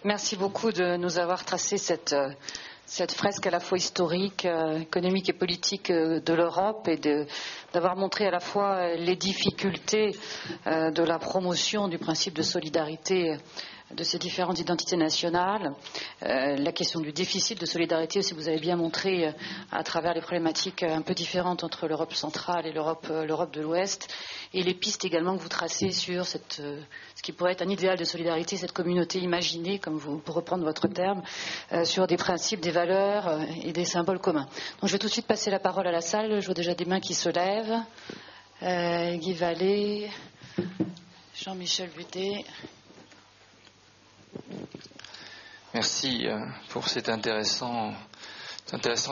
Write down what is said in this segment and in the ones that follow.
Merci beaucoup de nous avoir tracé cette fresque à la fois historique, économique et politique de l'Europe et d'avoir montré à la fois les difficultés de la promotion du principe de solidarité de ces différentes identités nationales, la question du déficit de solidarité aussi, vous avez bien montré à travers les problématiques un peu différentes entre l'Europe centrale et l'Europe de l'Ouest, et les pistes également que vous tracez sur ce qui pourrait être un idéal de solidarité, cette communauté imaginée, comme pour reprendre votre terme, sur des principes, des valeurs et des symboles communs. Donc je vais tout de suite passer la parole à la salle. Je vois déjà des mains qui se lèvent. Guy Vallée, Jean-Michel Budet. Merci pour cette intéressante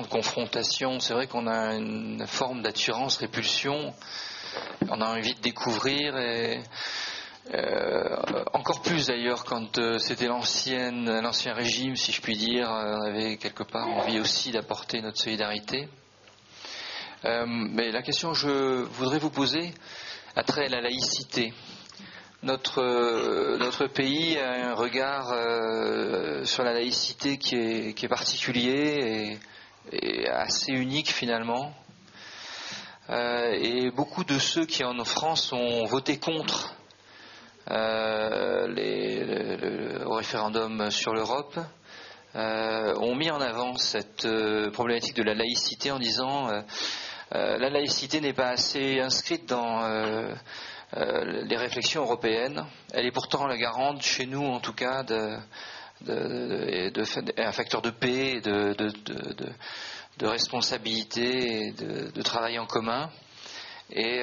confrontation. C'est vrai qu'on a une forme d'attirance-répulsion. On a envie de découvrir et encore plus d'ailleurs quand c'était l'ancien régime, si je puis dire, on avait quelque part envie aussi d'apporter notre solidarité. Mais la question que je voudrais vous poser a trait à la laïcité. Notre pays a un regard sur la laïcité qui est particulier et assez unique finalement. Et beaucoup de ceux qui en France ont voté contre au référendum sur l'Europe ont mis en avant cette problématique de la laïcité en disant la laïcité n'est pas assez inscrite dans les réflexions européennes. Elle est pourtant la garante, chez nous en tout cas, un facteur de paix, de responsabilité, et de travail en commun. Et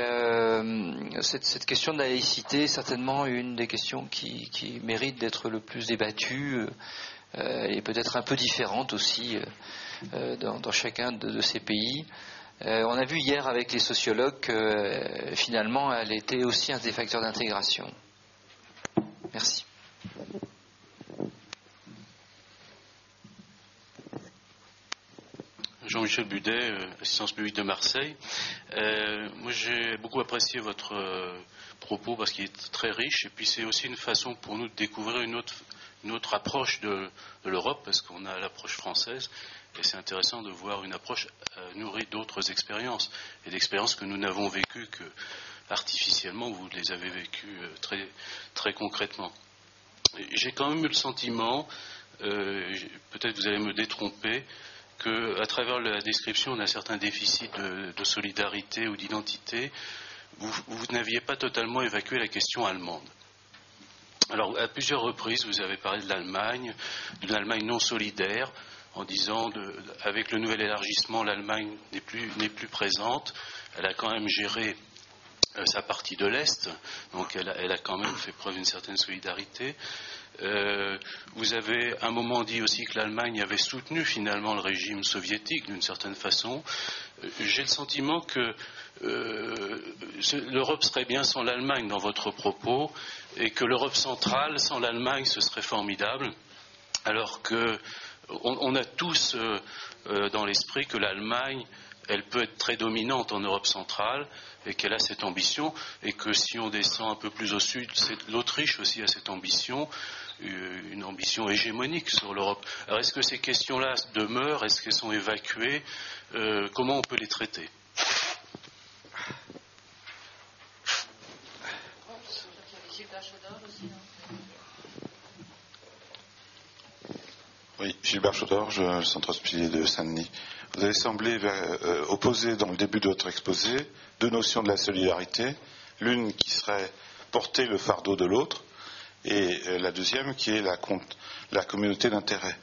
cette question de la laïcité est certainement une des questions qui mérite d'être le plus débattue et peut-être un peu différente aussi dans chacun de ces pays. On a vu hier avec les sociologues que finalement elle était aussi un des facteurs d'intégration. Merci. Jean-Michel Budet, assistance publique de Marseille. Moi j'ai beaucoup apprécié votre propos parce qu'il est très riche et puis c'est aussi une façon pour nous de découvrir une autre approche de l'Europe parce qu'on a l'approche française. Et c'est intéressant de voir une approche nourrie d'autres expériences et d'expériences que nous n'avons vécues que artificiellement, vous les avez vécues très, très concrètement. J'ai quand même eu le sentiment, peut-être vous allez me détromper, qu'à travers la description d'un certain déficit de solidarité ou d'identité, vous n'aviez pas totalement évacué la question allemande. Alors, à plusieurs reprises, vous avez parlé de l'Allemagne, d'une Allemagne non solidaire, en disant avec le nouvel élargissement, l'Allemagne n'est plus présente. Elle a quand même géré sa partie de l'Est, donc elle a quand même fait preuve d'une certaine solidarité. Vous avez un moment dit aussi que l'Allemagne avait soutenu finalement le régime soviétique d'une certaine façon. J'ai le sentiment que l'Europe serait bien sans l'Allemagne dans votre propos et que l'Europe centrale sans l'Allemagne ce serait formidable, alors que on a tous dans l'esprit que l'Allemagne, elle peut être très dominante en Europe centrale et qu'elle a cette ambition et que si on descend un peu plus au sud, l'Autriche aussi a cette ambition, une ambition hégémonique sur l'Europe. Alors est-ce que ces questions-là demeurent? Est-ce qu'elles sont évacuées? Comment on peut les traiter? Oui, Gilbert Chaudorge, le centre hospitalier de Saint-Denis. Vous avez semblé opposer dans le début de votre exposé deux notions de la solidarité. L'une qui serait porter le fardeau de l'autre et la deuxième qui est la communauté d'intérêt.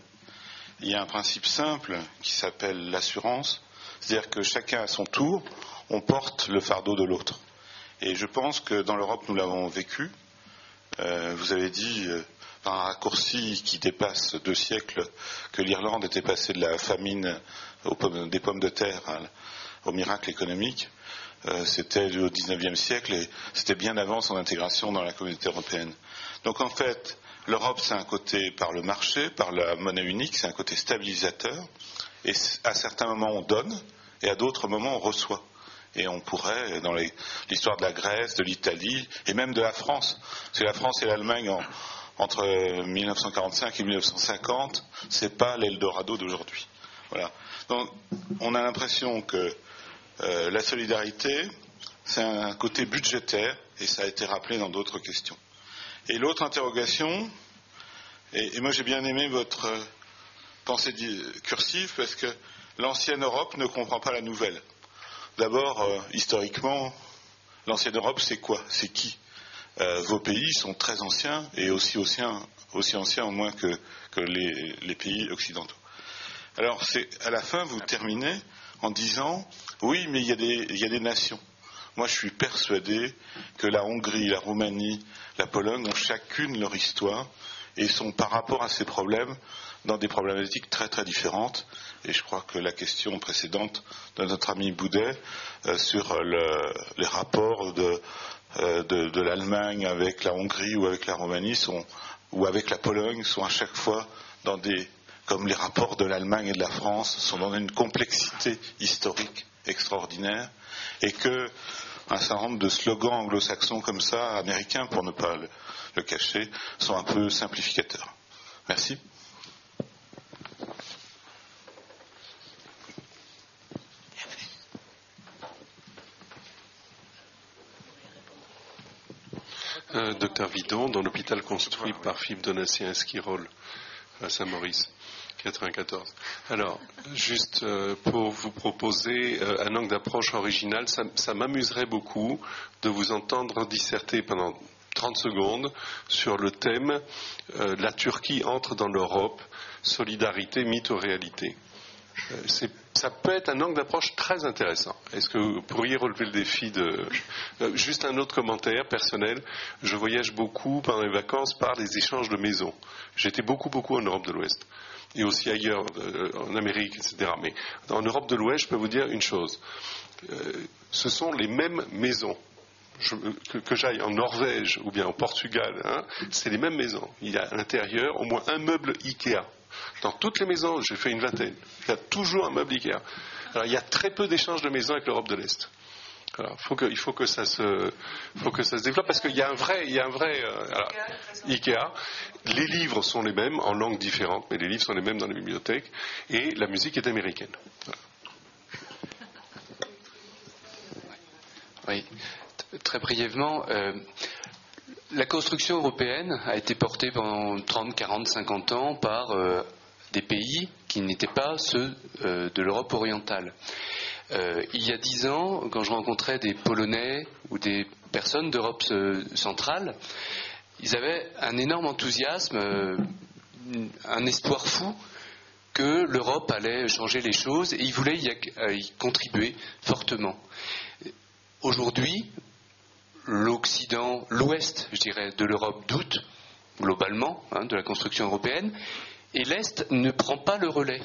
Il y a un principe simple qui s'appelle l'assurance, c'est-à-dire que chacun à son tour, on porte le fardeau de l'autre. Et je pense que dans l'Europe, nous l'avons vécu. Vous avez dit par un raccourci qui dépasse 2 siècles que l'Irlande était passée de la famine des pommes de terre au miracle économique. C'était au XIXe siècle et c'était bien avant son intégration dans la communauté européenne. Donc en fait, l'Europe c'est un côté par le marché, par la monnaie unique, c'est un côté stabilisateur et à certains moments on donne et à d'autres moments on reçoit. Et on pourrait, dans l'histoire de la Grèce, de l'Italie et même de la France, parce que la France et l'Allemagne entre 1945 et 1950, c'est pas l'Eldorado d'aujourd'hui. Voilà. Donc, on a l'impression que la solidarité, c'est un côté budgétaire, et ça a été rappelé dans d'autres questions. Et l'autre interrogation, et moi j'ai bien aimé votre pensée cursive, parce que l'ancienne Europe ne comprend pas la nouvelle. D'abord, historiquement, l'ancienne Europe, c'est quoi? C'est qui? Vos pays sont très anciens, et aussi anciens au moins que les pays occidentaux. Alors, à la fin, vous terminez en disant, oui, mais il y a des nations. Moi, je suis persuadé que la Hongrie, la Roumanie, la Pologne ont chacune leur histoire et sont par rapport à ces problèmes dans des problématiques très très différentes. Et je crois que la question précédente de notre ami Boudet sur les rapports de l'Allemagne avec la Hongrie ou avec la Roumanie ou avec la Pologne sont à chaque fois comme les rapports de l'Allemagne et de la France sont dans une complexité historique extraordinaire, et que un certain nombre de slogans anglo-saxons comme ça, américains pour ne pas le cacher, sont un peu simplificateurs. Merci. Docteur Vidon, dans l'hôpital construit par Philippe Donatien Esquirol à Saint-Maurice, 94. Alors, juste pour vous proposer un angle d'approche original, ça m'amuserait beaucoup de vous entendre disserter pendant 30 secondes sur le thème la Turquie entre dans l'Europe, solidarité, mythe ou réalité. Ça peut être un angle d'approche très intéressant. Est-ce que vous pourriez relever le défi de... juste un autre commentaire personnel. Je voyage beaucoup pendant les vacances par les échanges de maisons. J'étais beaucoup en Europe de l'Ouest. Et aussi ailleurs, en Amérique, etc. Mais en Europe de l'Ouest, je peux vous dire une chose. Ce sont les mêmes maisons. Que j'aille en Norvège ou bien au Portugal, c'est les mêmes maisons. Il y a à l'intérieur au moins un meuble Ikea. Dans toutes les maisons, j'ai fait une vingtaine, il y a toujours un meuble Ikea. Alors il y a très peu d'échanges de maisons avec l'Europe de l'Est. Alors, il faut que ça se développe, parce qu'il y a un vrai Ikea. Les livres sont les mêmes en langues différentes, mais les livres sont les mêmes dans les bibliothèques, et la musique est américaine. Voilà. Oui, très brièvement. La construction européenne a été portée pendant 30, 40, 50 ans par des pays qui n'étaient pas ceux de l'Europe orientale. Il y a 10 ans, quand je rencontrais des Polonais ou des personnes d'Europe centrale, ils avaient un énorme enthousiasme, un espoir fou que l'Europe allait changer les choses, et ils voulaient y contribuer fortement. Aujourd'hui, l'Occident, l'Ouest, je dirais, de l'Europe doute, globalement, de la construction européenne, et l'Est ne prend pas le relais.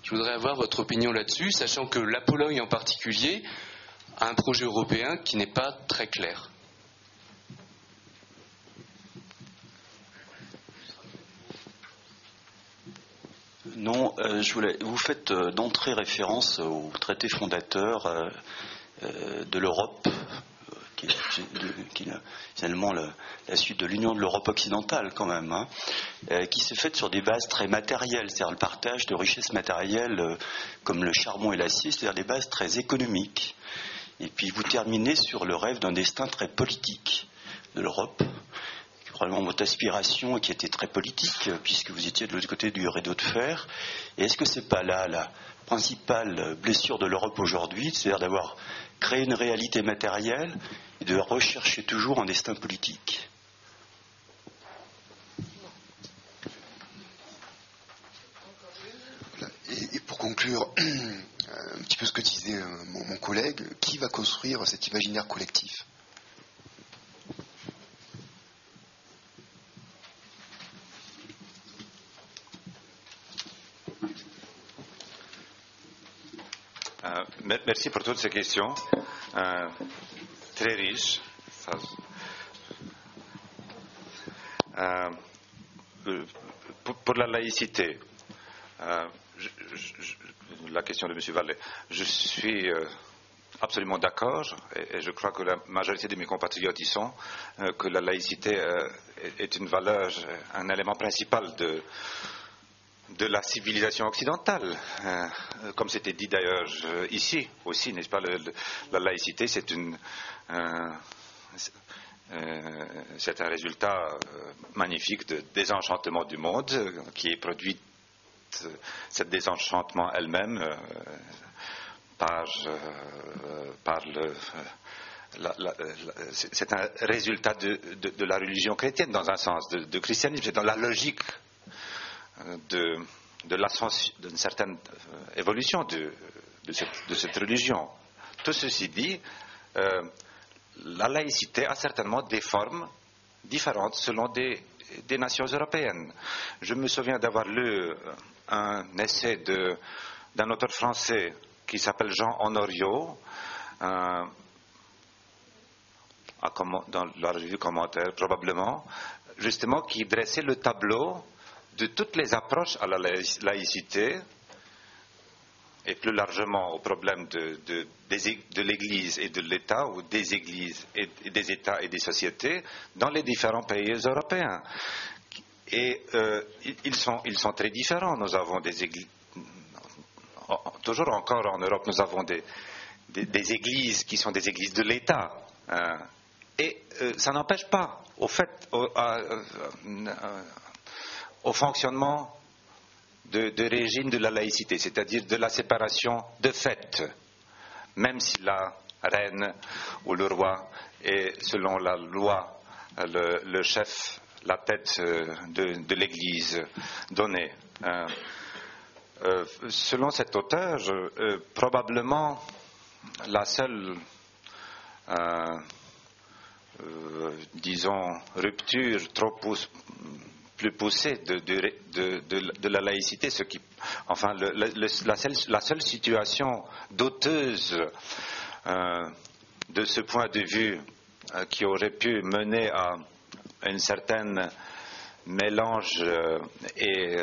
Je voudrais avoir votre opinion là-dessus, sachant que la Pologne en particulier a un projet européen qui n'est pas très clair. Non, vous faites d'entrée référence au traité fondateur de l'Europe, qui est finalement la suite de l'Union de l'Europe occidentale quand même, qui s'est faite sur des bases très matérielles, c'est-à-dire le partage de richesses matérielles comme le charbon et l'acier, c'est-à-dire des bases très économiques. Et puis vous terminez sur le rêve d'un destin très politique de l'Europe, qui est probablement votre aspiration et qui était très politique, puisque vous étiez de l'autre côté du rideau de fer. Et est-ce que c'est pas là la principale blessure de l'Europe aujourd'hui, c'est-à-dire d'avoir créé une réalité matérielle et de rechercher toujours un destin politique? Voilà. Et pour conclure un petit peu ce que disait mon collègue, qui va construire cet imaginaire collectif? Merci pour toutes ces questions, très riches. Pour la laïcité, la question de M. Vallet, je suis absolument d'accord, et je crois que la majorité de mes compatriotes y sont, que la laïcité est une valeur, un élément principal de la civilisation occidentale. Comme c'était dit d'ailleurs ici aussi, n'est-ce pas, la laïcité, c'est un résultat magnifique de désenchantement du monde qui est produit, cet désenchantement elle-même, c'est un résultat de la religion chrétienne dans un sens, de christianisme. C'est dans la logique d'une certaine évolution de cette religion. Tout ceci dit, la laïcité a certainement des formes différentes selon des nations européennes. Je me souviens d'avoir lu un essai d'un auteur français qui s'appelle Jean Honoriot, dans la revue Commentaire probablement, justement, qui dressait le tableau de toutes les approches à la laïcité et plus largement au problème de l'Église et de l'État, ou des Églises et des États et des sociétés dans les différents pays européens. Et ils sont très différents. Nous avons des églises, toujours encore en Europe, nous avons des églises qui sont des églises de l'État. Et ça n'empêche pas, au fonctionnement de régime de la laïcité, c'est-à-dire de la séparation de fait, même si la reine ou le roi est, selon la loi, le chef, la tête de l'Église donnée. Selon cet auteur, probablement la seule, disons, rupture plus poussée de la laïcité, la seule situation douteuse de ce point de vue qui aurait pu mener à un certain mélange et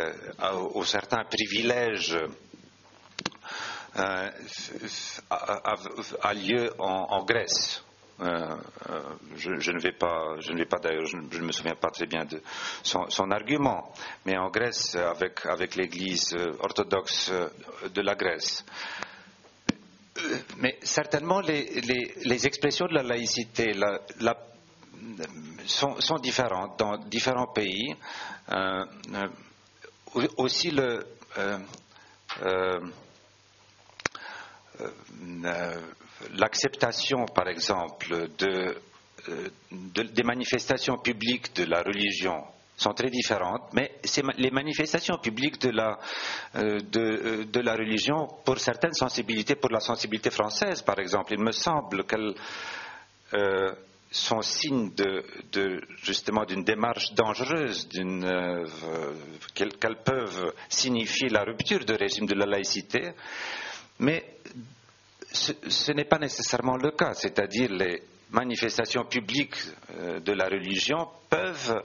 aux certains privilèges a lieu en Grèce. Je ne vais pas d'ailleurs, je ne me souviens pas très bien de son argument, mais en Grèce, avec l'Église orthodoxe de la Grèce. Mais certainement, les expressions de la laïcité sont différentes dans différents pays. Aussi l'acceptation, par exemple, des manifestations publiques de la religion sont très différentes, mais les manifestations publiques de la religion, pour certaines sensibilités, pour la sensibilité française, par exemple, il me semble qu'elles sont signes justement d'une démarche dangereuse, qu'elles peuvent signifier la rupture du régime de la laïcité, mais ce n'est pas nécessairement le cas, c'est-à-dire les manifestations publiques de la religion peuvent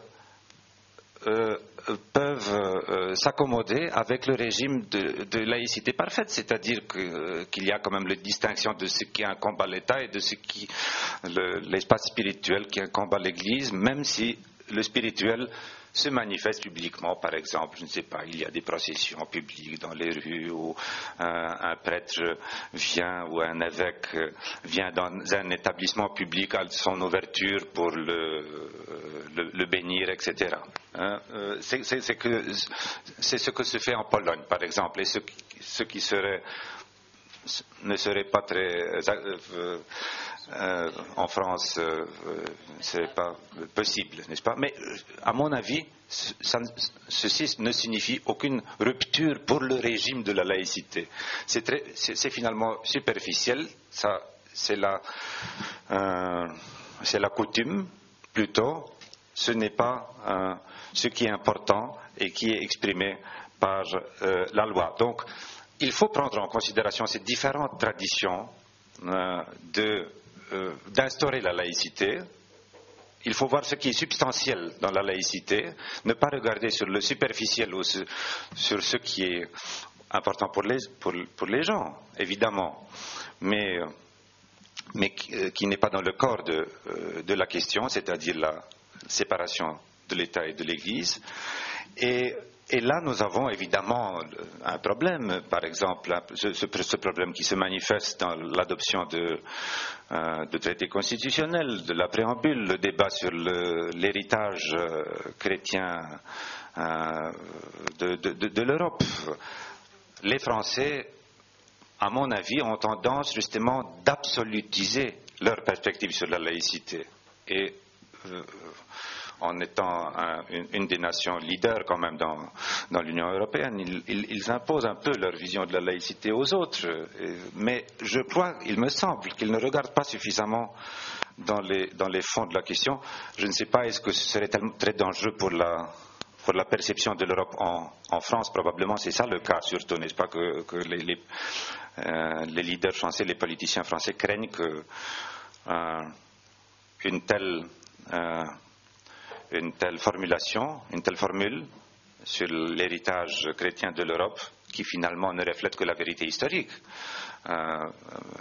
s'accommoder avec le régime de laïcité parfaite, c'est-à-dire qu'il y a quand même la distinction de ce qui incombe à l'État et de ce qui l'espace spirituel qui incombe à l'Église, même si le spirituel se manifeste publiquement. Par exemple, je ne sais pas, il y a des processions publiques dans les rues où un prêtre vient ou un évêque vient dans un établissement public à son ouverture pour le bénir, etc. C'est ce que se fait en Pologne, par exemple, et ce qui ne serait pas très en France, c'est pas possible, n'est-ce pas? Mais à mon avis, ceci ne signifie aucune rupture pour le régime de la laïcité. C'est finalement superficiel. C'est la coutume plutôt. Ce n'est pas ce qui est important et qui est exprimé par la loi. Donc, il faut prendre en considération ces différentes traditions d'instaurer la laïcité. Il faut voir ce qui est substantiel dans la laïcité, ne pas regarder sur le superficiel ou sur ce qui est important pour les gens, évidemment. Mais mais qui n'est pas dans le corps de la question, c'est-à-dire la séparation de l'État et de l'Église. Et là, nous avons évidemment un problème, par exemple, ce problème qui se manifeste dans l'adoption de traités constitutionnels, de la préambule, le débat sur l'héritage chrétien de l'Europe. Les Français, à mon avis, ont tendance justement d'absolutiser leur perspective sur la laïcité. Et en étant une des nations leaders quand même dans l'Union européenne, ils imposent un peu leur vision de la laïcité aux autres. Mais je crois, il me semble, qu'ils ne regardent pas suffisamment dans les fonds de la question. Je ne sais pas, est-ce que ce serait très dangereux pour la perception de l'Europe en France? Probablement, c'est ça le cas, surtout, n'est-ce pas, que les leaders français, les politiciens français craignent que une telle formulation, une telle formule sur l'héritage chrétien de l'Europe, qui finalement ne reflète que la vérité historique,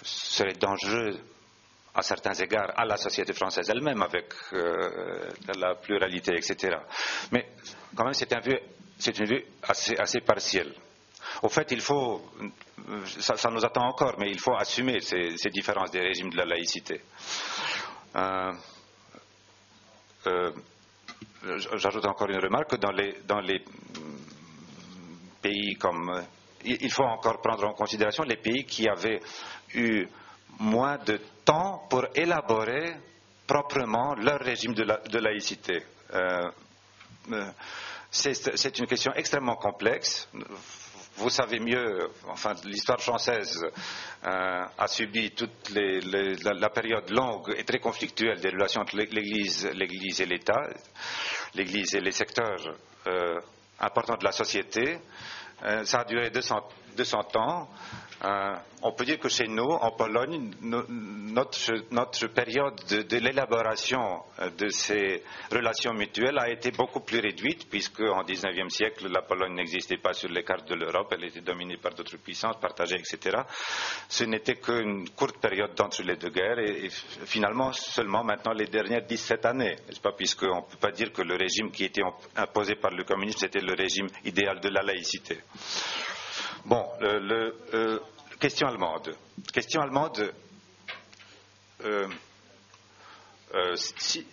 serait dangereux à certains égards à la société française elle-même, avec la pluralité, etc. Mais quand même, c'est une vue assez partielle. Au fait, ça nous attend encore, mais il faut assumer ces différences des régimes de la laïcité. J'ajoute encore une remarque, dans les pays comme... Il faut encore prendre en considération les pays qui avaient eu moins de temps pour élaborer proprement leur régime de laïcité. C'est une question extrêmement complexe. Vous savez mieux, enfin, l'histoire française a subi toute la période longue et très conflictuelle des relations entre l'Église et l'État, l'Église et les secteurs importants de la société. Ça a duré 200 ans. On peut dire que chez nous, en Pologne, notre période de l'élaboration de ces relations mutuelles a été beaucoup plus réduite, puisque en XIXe siècle, la Pologne n'existait pas sur les cartes de l'Europe, elle était dominée par d'autres puissances, partagées, etc. Ce n'était qu'une courte période d'entre les deux guerres, et finalement seulement maintenant les dernières 17 années, n'est-ce pas, puisqu'on ne peut pas dire que le régime qui était imposé par le communisme, c'était le régime idéal de la laïcité. Bon, question allemande. Question allemande, si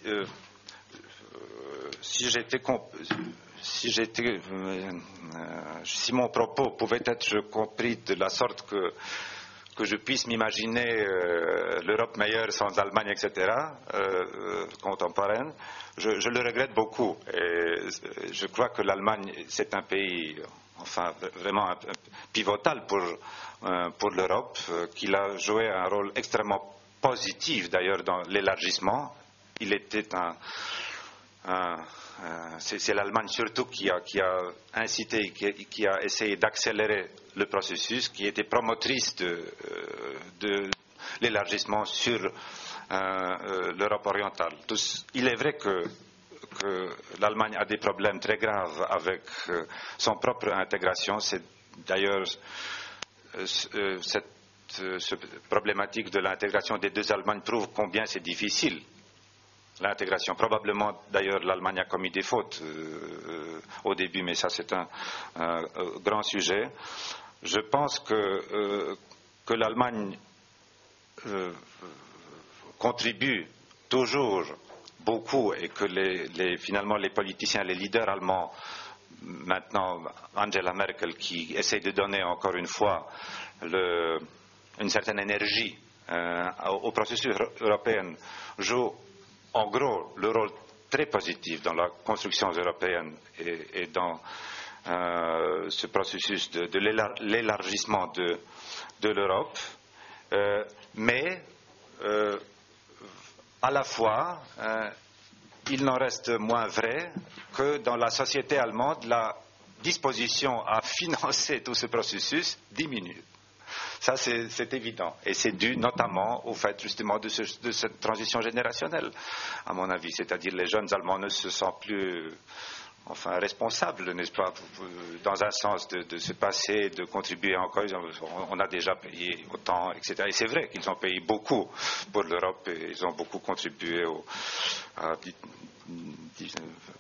mon propos pouvait être compris de la sorte que je puisse m'imaginer l'Europe meilleure sans Allemagne, etc., contemporaine, je le regrette beaucoup. Et je crois que l'Allemagne, c'est un pays... enfin vraiment pivotal pour l'Europe, qu'il a joué un rôle extrêmement positif d'ailleurs dans l'élargissement. Il était c'est l'Allemagne surtout qui a incité, qui a essayé d'accélérer le processus, qui était promotrice de l'élargissement sur l'Europe orientale. Il est vrai que l'Allemagne a des problèmes très graves avec son propre intégration. C'est d'ailleurs cette problématique de l'intégration des deux Allemagnes prouve combien c'est difficile, l'intégration. Probablement, d'ailleurs, l'Allemagne a commis des fautes au début, mais ça c'est un grand sujet. Je pense que l'Allemagne contribue toujours beaucoup, et que finalement les politiciens, les leaders allemands, maintenant Angela Merkel, qui essaie de donner encore une fois une certaine énergie au processus européen, joue en gros le rôle très positif dans la construction européenne et dans ce processus de l'élargissement de l'Europe, mais à la fois, il n'en reste moins vrai que dans la société allemande, la disposition à financer tout ce processus diminue. Ça, c'est évident. Et c'est dû notamment au fait justement de cette transition générationnelle, à mon avis. C'est-à-dire les jeunes Allemands ne se sentent plus enfin responsable, n'est-ce pas, dans un sens de se passer, de contribuer encore. On a déjà payé autant, etc. Et c'est vrai qu'ils ont payé beaucoup pour l'Europe et ils ont beaucoup contribué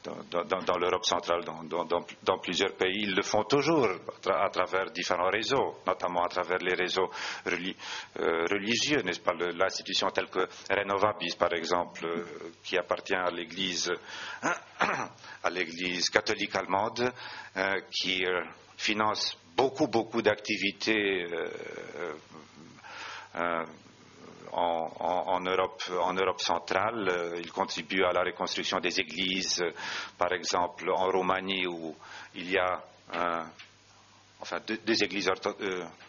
dans l'Europe centrale, dans plusieurs pays. Ils le font toujours à travers différents réseaux, notamment à travers les réseaux religieux, n'est-ce pas, l'institution telle que Renovabis, par exemple, qui appartient à l'Église catholique allemande, qui finance beaucoup d'activités en Europe centrale. Il contribue à la reconstruction des églises, par exemple en Roumanie où il y a deux églises,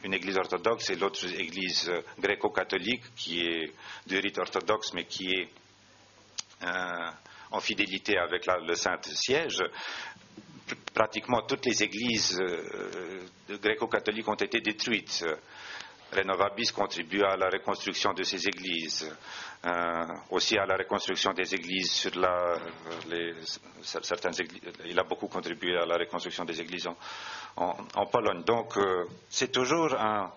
une église orthodoxe et l'autre église gréco-catholique qui est de rite orthodoxe mais qui est en fidélité avec le Saint-Siège. Pratiquement toutes les églises gréco-catholiques ont été détruites. Renovabis contribue à la reconstruction de ces églises, aussi à la reconstruction des églises certaines églises. Il a beaucoup contribué à la reconstruction des églises en Pologne. Donc c'est toujours un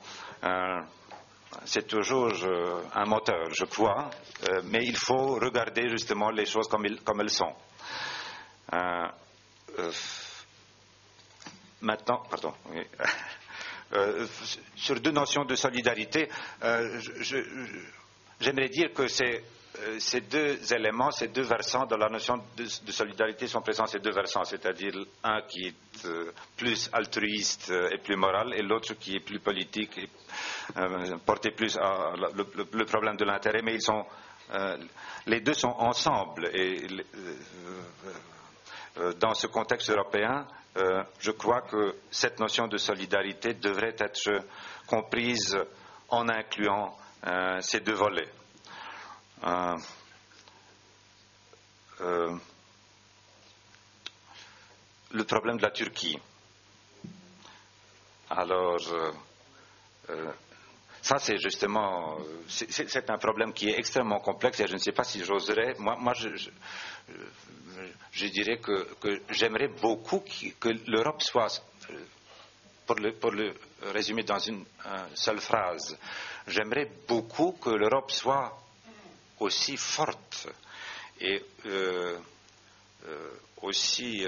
moteur, je crois, mais il faut regarder justement les choses comme elles sont. Maintenant, pardon. Oui. Sur deux notions de solidarité, j'aimerais dire que ces deux éléments, ces deux versants dans la notion de solidarité sont présents, ces deux versants, c'est-à-dire un qui est plus altruiste et plus moral et l'autre qui est plus politique et porté plus à le problème de l'intérêt, mais les deux sont ensemble et dans ce contexte européen, je crois que cette notion de solidarité devrait être comprise en incluant ces deux volets. Le problème de la Turquie. Alors, ça c'est justement, c'est un problème qui est extrêmement complexe et je ne sais pas si j'oserais. Moi je dirais que j'aimerais beaucoup que l'Europe soit, pour le résumer dans une seule phrase, j'aimerais beaucoup que l'Europe soit aussi forte et aussi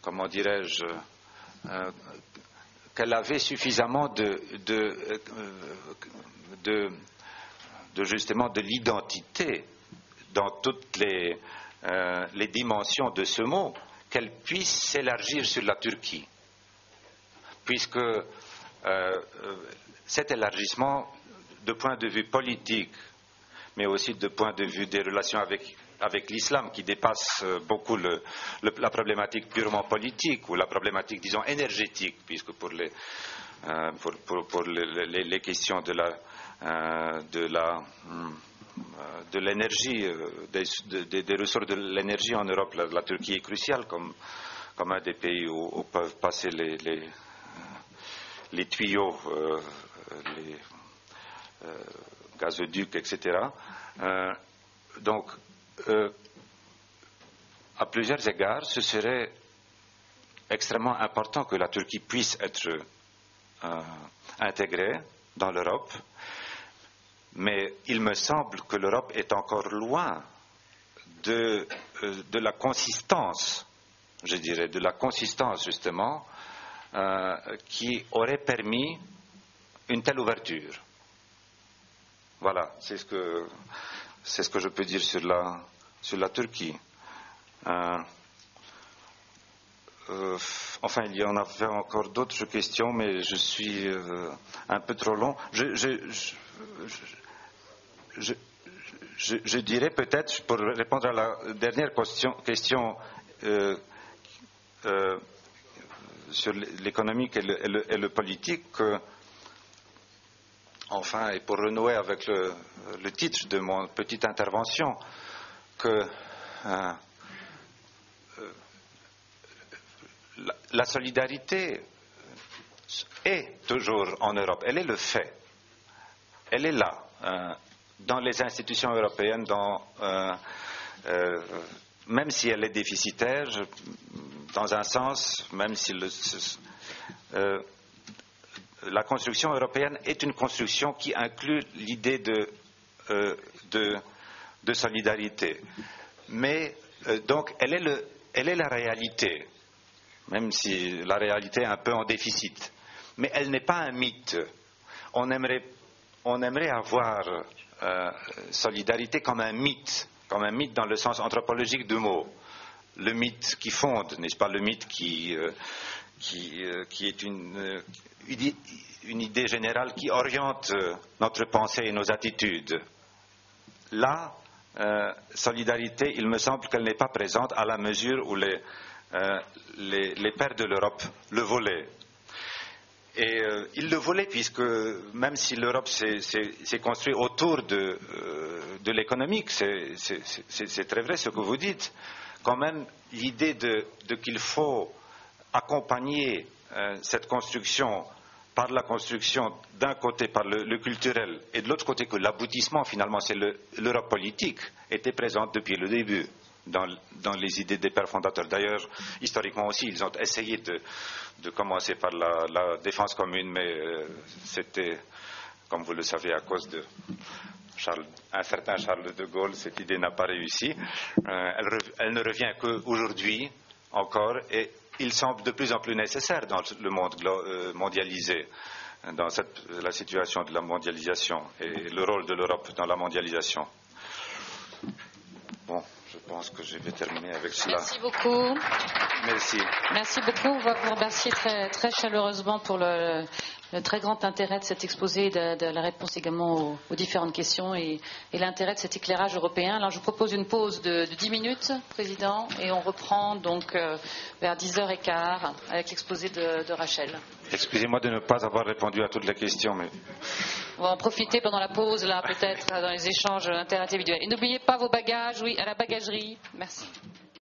comment dirais-je, qu'elle avait suffisamment justement de l'identité dans toutes les dimensions de ce mot, qu'elle puisse s'élargir sur la Turquie, puisque cet élargissement, de point de vue politique, mais aussi de point de vue des relations avec l'islam, qui dépasse beaucoup la problématique purement politique ou la problématique, disons, énergétique, puisque pour les questions de l'énergie, des ressources de l'énergie en Europe, la Turquie est cruciale comme un des pays où peuvent passer les tuyaux, les gazoducs, etc. Donc, à plusieurs égards, ce serait extrêmement important que la Turquie puisse être intégrée dans l'Europe, mais il me semble que l'Europe est encore loin de la consistance, je dirais, de la consistance justement, qui aurait permis une telle ouverture. Voilà, c'est ce que je peux dire sur la Turquie. Enfin, il y en avait encore d'autres questions, mais je suis un peu trop long. Je dirais peut-être, pour répondre à la dernière question sur l'économique et le politique, enfin, et pour renouer avec le titre de mon petite intervention, que la solidarité est toujours en Europe. Elle est le fait. Elle est là. dans les institutions européennes, même si elle est déficitaire, dans un sens, même si la construction européenne est une construction qui inclut l'idée de solidarité. Mais donc, elle est la réalité, même si la réalité est un peu en déficit. Mais elle n'est pas un mythe. On aimerait avoir solidarité comme un mythe dans le sens anthropologique du mot. Le mythe qui fonde, n'est-ce pas, le mythe qui est une idée générale qui oriente notre pensée et nos attitudes. Là, solidarité, il me semble qu'elle n'est pas présente à la mesure où les pères de l'Europe le volaient. Et ils le volaient puisque même si l'Europe s'est construite autour de l'économique, c'est très vrai ce que vous dites, quand même l'idée qu'il faut accompagner cette construction par la construction d'un côté par le culturel et de l'autre côté que l'aboutissement finalement c'est l'Europe politique était présente depuis le début dans les idées des pères fondateurs. D'ailleurs, historiquement aussi, ils ont essayé de commencer par la défense commune, mais c'était, comme vous le savez, à cause de un certain Charles de Gaulle, cette idée n'a pas réussi. Elle ne revient qu'aujourd'hui encore, et il semble de plus en plus nécessaire dans le monde mondialisé, dans la situation de la mondialisation et le rôle de l'Europe dans la mondialisation. Bon, je pense que je vais terminer avec cela. Merci beaucoup. Merci. Merci beaucoup. On va vous remercier très, très chaleureusement pour le très grand intérêt de cet exposé et de la réponse également aux différentes questions et l'intérêt de cet éclairage européen. Alors je vous propose une pause de 10 minutes, Président, et on reprend donc vers 10h15 avec l'exposé de Rachel. Excusez-moi de ne pas avoir répondu à toutes les questions, mais... On va en profiter pendant la pause, là, peut-être, dans les échanges interindividuels. Et n'oubliez pas vos bagages, oui, à la bagagerie. Merci.